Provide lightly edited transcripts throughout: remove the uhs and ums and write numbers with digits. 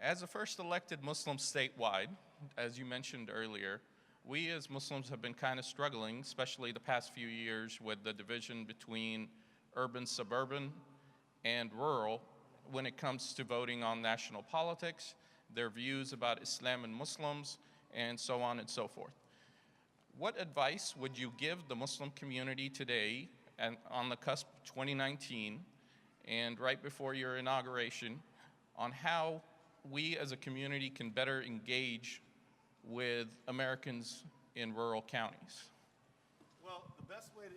As the first elected Muslim statewide, as you mentioned earlier, we as Muslims have been kind of struggling, especially the past few years, with the division between urban, suburban, and rural when it comes to voting on national politics, their views about Islam and Muslims, and so on and so forth. What advice would you give the Muslim community today and on the cusp of 2019 and right before your inauguration on how we as a community can better engage with Americans in rural counties? Well, the best way to,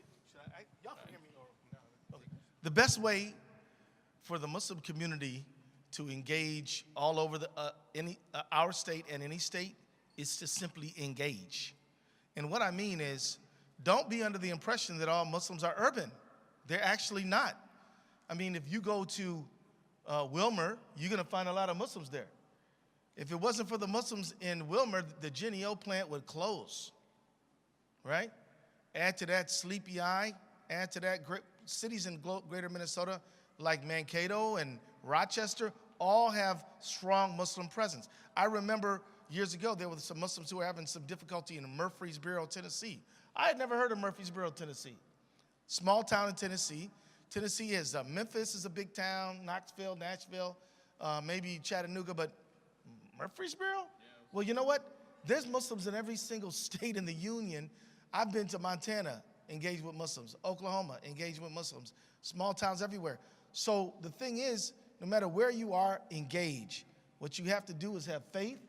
y'all can hear me? Or, no? Okay. The best way for the Muslim community to engage all over our state and any state is to simply engage. And what I mean is, don't be under the impression that all Muslims are urban. They're actually not. I mean, if you go to Wilmer, you're gonna find a lot of Muslims there. If it wasn't for the Muslims in Wilmer, the Genio plant would close, right? Add to that Sleepy Eye, add to that cities in greater Minnesota like Mankato and Rochester all have strong Muslim presence. I remember years ago there were some Muslims who were having some difficulty in Murfreesboro, Tennessee. I had never heard of Murfreesboro, Tennessee. Small town in Tennessee. Tennessee is, Memphis is a big town, Knoxville, Nashville, maybe Chattanooga, but Murfreesboro? Yeah. Well, you know what? There's Muslims in every single state in the union. I've been to Montana, engaged with Muslims, Oklahoma, engaged with Muslims, small towns everywhere. So the thing is, no matter where you are, engage. What you have to do is have faith.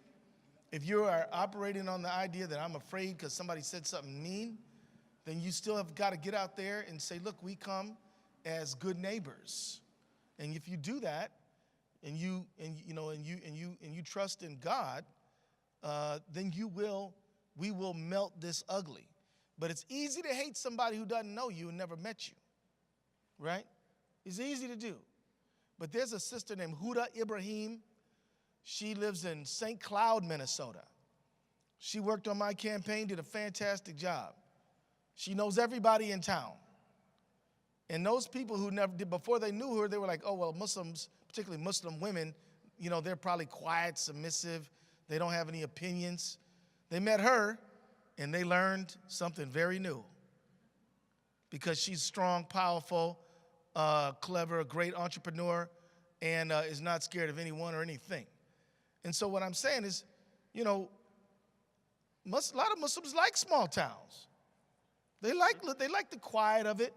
If you are operating on the idea that I'm afraid because somebody said something mean, then you still have got to get out there and say, look, we come as good neighbors. And if you do that, and you trust in God, then we will melt this ugly. But it's easy to hate somebody who doesn't know you and never met you, right? It's easy to do. But there's a sister named Huda Ibrahim. She lives in St. Cloud, Minnesota. She worked on my campaign, did a fantastic job. She knows everybody in town. And those people who never did, before they knew her, they were like, oh, well, Muslims, particularly Muslim women, you know, they're probably quiet, submissive. They don't have any opinions. They met her, and they learned something very new. Because she's strong, powerful, clever, a great entrepreneur, and is not scared of anyone or anything. And so what I'm saying is, you know, a lot of Muslims like small towns. They like the quiet of it.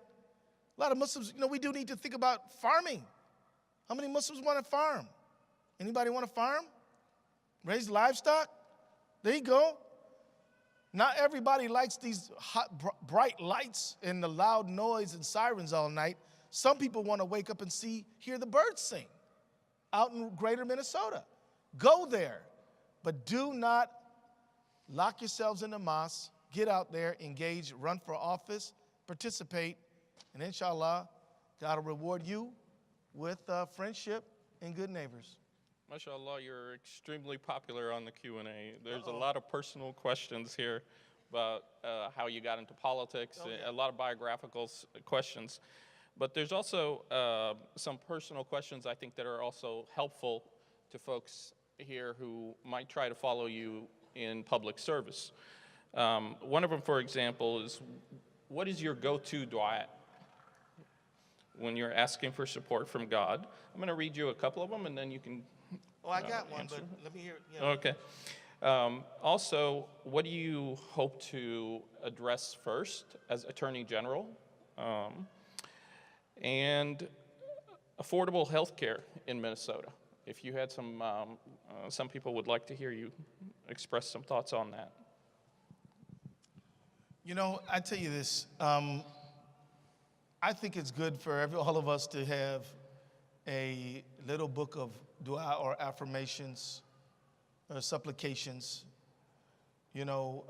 A lot of Muslims, you know, we do need to think about farming. How many Muslims want to farm? Anybody want to farm? Raise livestock? There you go. Not everybody likes these hot, bright lights and the loud noise and sirens all night. Some people want to wake up and hear the birds sing out in greater Minnesota. Go there, but do not lock yourselves in the mosque. Get out there, engage, run for office, participate, and inshallah, God will reward you with friendship and good neighbors. MashaAllah, you're extremely popular on the Q&A. There's a lot of personal questions here about how you got into politics, a lot of biographical questions. But there's also some personal questions I think that are also helpful to folks here who might try to follow you in public service. One of them, for example, is what is your go-to dua when you're asking for support from God? I'm going to read you a couple of them, and then you can I got one, but let me hear it. Yeah. Okay. Also, what do you hope to address first as Attorney General? And affordable health care in Minnesota. If you had some people would like to hear you express some thoughts on that. You know, I tell you this, I think it's good for all of us to have a little book of dua or affirmations or supplications. You know,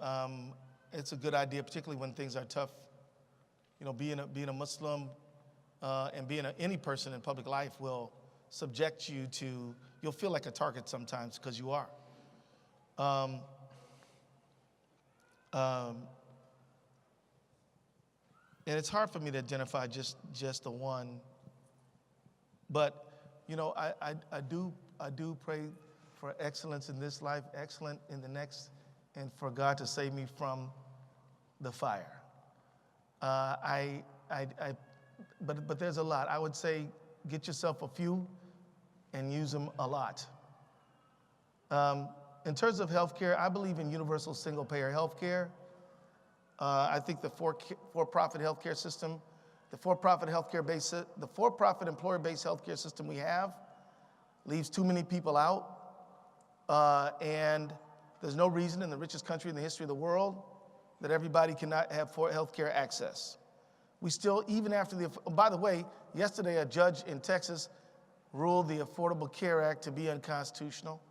it's a good idea, particularly when things are tough. You know, being a Muslim and being any person in public life will subject you to, you'll feel like a target sometimes because you are. And it's hard for me to identify just the one, but you know, I do pray for excellence in this life, excellent in the next, and for God to save me from the fire. But there's a lot. I would say get yourself a few and use them a lot. In terms of healthcare, I believe in universal single-payer healthcare. I think the for-profit healthcare system, the for-profit employer-based healthcare system we have leaves too many people out. And there's no reason in the richest country in the history of the world that everybody cannot have healthcare access. We still, even after by the way, yesterday a judge in Texas ruled the Affordable Care Act to be unconstitutional.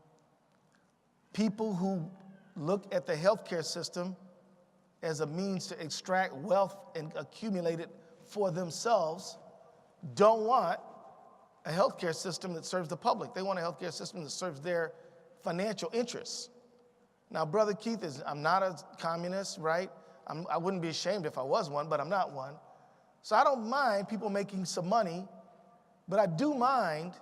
People who look at the healthcare system as a means to extract wealth and accumulate it for themselves don't want a healthcare system that serves the public. They want a healthcare system that serves their financial interests. Now, Brother Keith, I'm not a communist, right? I wouldn't be ashamed if I was one, but I'm not one. So I don't mind people making some money, but I do mind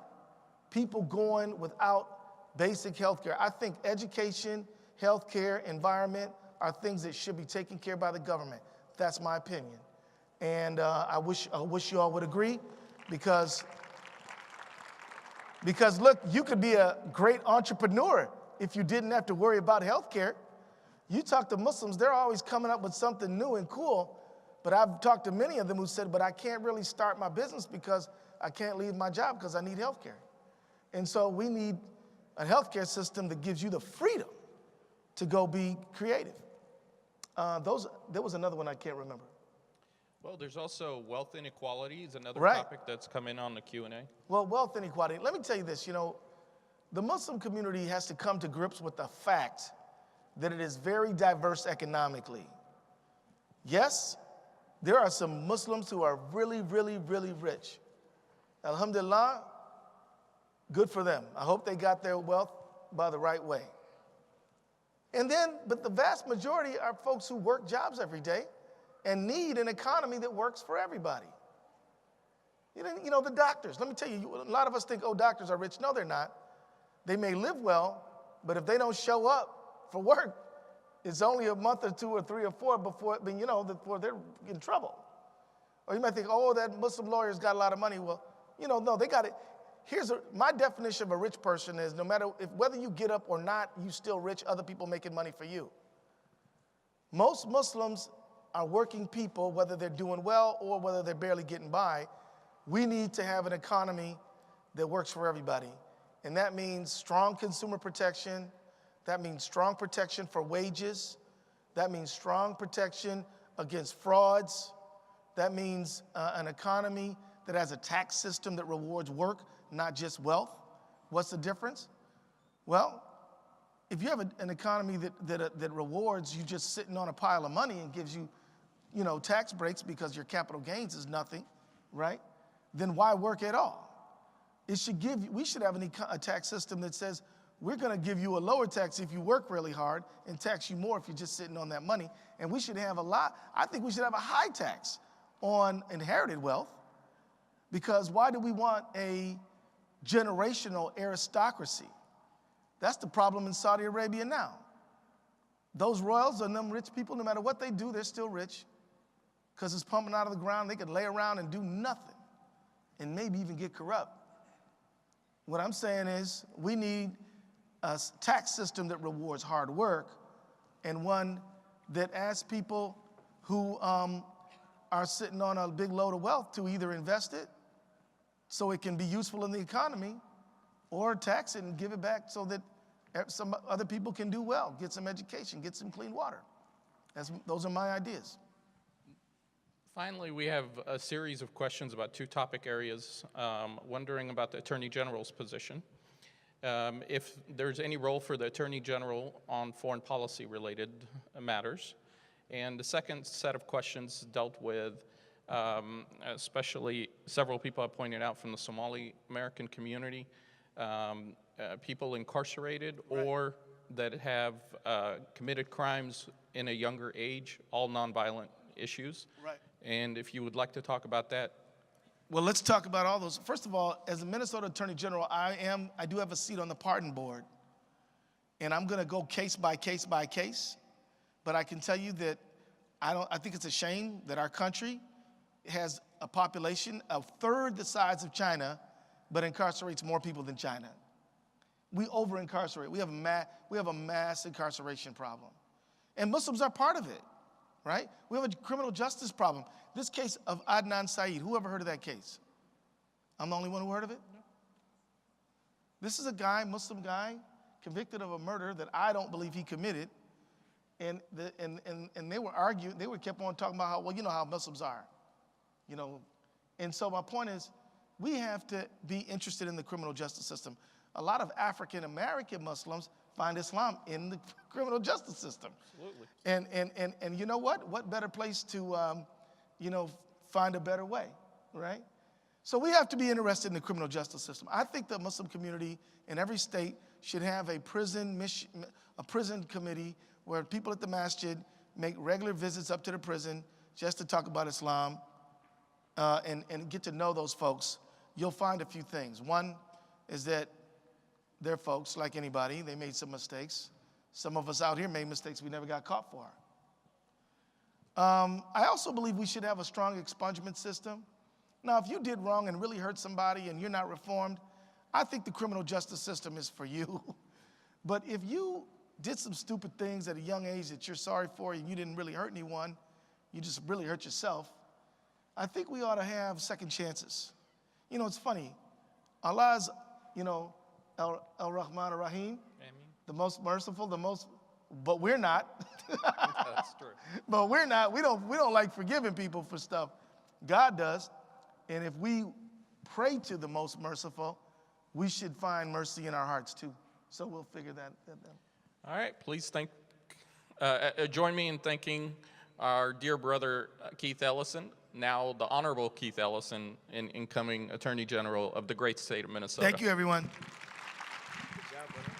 people going without basic health care. I think education, health care, environment are things that should be taken care of by the government. That's my opinion. And I wish you all would agree because look, you could be a great entrepreneur if you didn't have to worry about health care. You talk to Muslims, they're always coming up with something new and cool. But I've talked to many of them who said, but I can't really start my business because I can't leave my job because I need health care. And so we need a healthcare system that gives you the freedom to go be creative. There was another one I can't remember. Well, there's also wealth inequality is another Right. topic that's come in on the Q&A. Well, wealth inequality. Let me tell you this, the Muslim community has to come to grips with the fact that it is very diverse economically. Yes, there are some Muslims who are really, really, really rich. Alhamdulillah, good for them. I hope they got their wealth by the right way. But the vast majority are folks who work jobs every day and need an economy that works for everybody. The doctors, let me tell you, a lot of us think, doctors are rich. No, they're not. They may live well, but if they don't show up for work, it's only a month or two or three or four before they're in trouble. Or you might think, that Muslim lawyer's got a lot of money. Well, no, they got it. My definition of a rich person is no matter whether you get up or not, you still rich, other people making money for you. Most Muslims are working people, whether they're doing well or whether they're barely getting by. We need to have an economy that works for everybody. And that means strong consumer protection. That means strong protection for wages. That means strong protection against frauds. That means an economy that has a tax system that rewards work, not just wealth. What's the difference? Well, if you have an economy that rewards you just sitting on a pile of money and gives you, tax breaks because your capital gains is nothing, right? Then why work at all? We should have a tax system that says we're going to give you a lower tax if you work really hard and tax you more if you're just sitting on that money. And we should have I think we should have a high tax on inherited wealth, because why do we want a generational aristocracy? That's the problem in Saudi Arabia now. Those royals and them rich people, no matter what they do, they're still rich because it's pumping out of the ground. They could lay around and do nothing and maybe even get corrupt. What I'm saying is we need a tax system that rewards hard work and one that asks people who are sitting on a big load of wealth to either invest it so it can be useful in the economy or tax it and give it back so that some other people can do well, get some education, get some clean water. Those are my ideas. Finally, we have a series of questions about two topic areas, wondering about the Attorney General's position. If there's any role for the Attorney General on foreign policy related matters. And the second set of questions dealt with, especially several people have pointed out from the Somali American community, people incarcerated or that have committed crimes in a younger age, all nonviolent issues. Right. And if you would like to talk about that. Well, let's talk about all those. First of all, as a Minnesota Attorney General, I do have a seat on the pardon board. And I'm going to go case by case by case. But I can tell you that I think it's a shame that our country has a population a third the size of China, but incarcerates more people than China. We over-incarcerate. We have a mass incarceration problem. And Muslims are part of it, right? We have a criminal justice problem. This case of Adnan Saeed, who ever heard of that case? I'm the only one who heard of it? No. This is a guy, Muslim guy, convicted of a murder that I don't believe he committed. And they were arguing, kept on talking about how, well, you know how Muslims are. You know, and so my point is, we have to be interested in the criminal justice system. A lot of African American Muslims find Islam in the criminal justice system. Absolutely. And you know what? What better place to, find a better way, right? So we have to be interested in the criminal justice system. I think the Muslim community in every state should have a prison committee where people at the masjid make regular visits up to the prison just to talk about Islam and get to know those folks. You'll find a few things. One is that they're folks like anybody. They made some mistakes. Some of us out here made mistakes we never got caught for. I also believe we should have a strong expungement system. Now, if you did wrong and really hurt somebody and you're not reformed, I think the criminal justice system is for you. But if you did some stupid things at a young age that you're sorry for and you didn't really hurt anyone, you just really hurt yourself, I think we ought to have second chances. You know, it's funny. Allah's, Al-Rahman Ar-Rahim, the most merciful, but we're not. That's true. But we're not. We don't like forgiving people for stuff. God does. And if we pray to the most merciful, we should find mercy in our hearts too. So we'll figure that out. All right, please join me in thanking our dear brother Keith Ellison, now the Honorable Keith Ellison, incoming Attorney General of the great state of Minnesota. Thank you, everyone. Good job, brother.